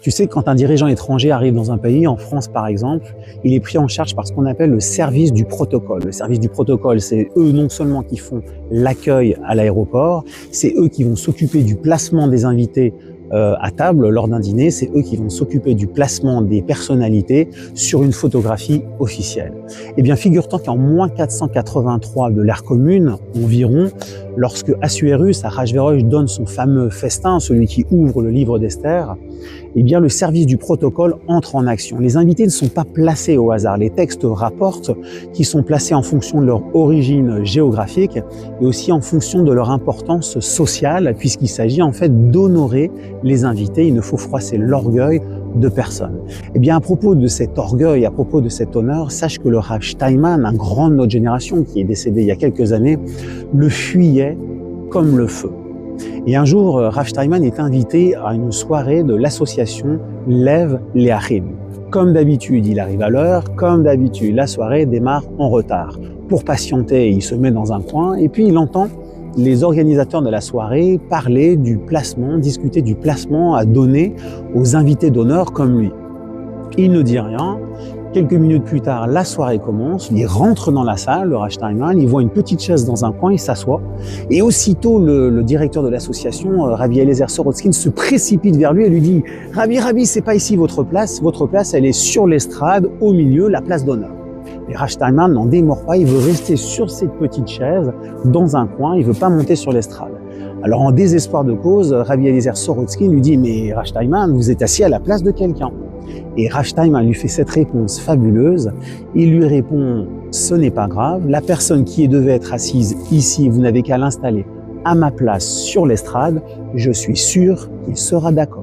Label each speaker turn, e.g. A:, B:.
A: Tu sais, quand un dirigeant étranger arrive dans un pays, en France par exemple, il est pris en charge par ce qu'on appelle le service du protocole. Le service du protocole, c'est eux non seulement qui font l'accueil à l'aéroport, c'est eux qui vont s'occuper du placement des invités à table lors d'un dîner, c'est eux qui vont s'occuper du placement des personnalités sur une photographie officielle. Eh bien, figure-toi qu'en moins 483 de l'ère commune environ, lorsque Assuérus, Ahasverosh, donne son fameux festin, celui qui ouvre le livre d'Esther, eh bien, le service du protocole entre en action. Les invités ne sont pas placés au hasard. Les textes rapportent qu'ils sont placés en fonction de leur origine géographique et aussi en fonction de leur importance sociale, puisqu'il s'agit en fait d'honorer les invités. Il ne faut froisser l'orgueil de personne. Eh bien, à propos de cet orgueil, à propos de cet honneur, sache que le Rav Steinman, un grand de notre génération qui est décédé il y a quelques années, le fuyait comme le feu. Et un jour, Rav Steinman est invité à une soirée de l'association Lev Leachim. Comme d'habitude, il arrive à l'heure, comme d'habitude, la soirée démarre en retard. Pour patienter, il se met dans un coin et puis il entend les organisateurs de la soirée parler du placement, discuter du placement à donner aux invités d'honneur comme lui. Il ne dit rien. Quelques minutes plus tard, la soirée commence, il rentre dans la salle, le Rav Steinman, il voit une petite chaise dans un coin, il s'assoit, et aussitôt le directeur de l'association, Rabbi Eliezer Sorotskin, se précipite vers lui et lui dit « Rabbi, c'est pas ici votre place elle est sur l'estrade, au milieu, la place d'honneur. » Et Rav Steinman n'en démord pas, il veut rester sur cette petite chaise, dans un coin, il veut pas monter sur l'estrade. Alors en désespoir de cause, Rabbi Eliezer Sorotskin lui dit « Mais Rav Steinman, vous êtes assis à la place de quelqu'un. » Et Rav Steinman lui fait cette réponse fabuleuse. Il lui répond « Ce n'est pas grave, la personne qui devait être assise ici, vous n'avez qu'à l'installer à ma place sur l'estrade, je suis sûr qu'il sera d'accord. »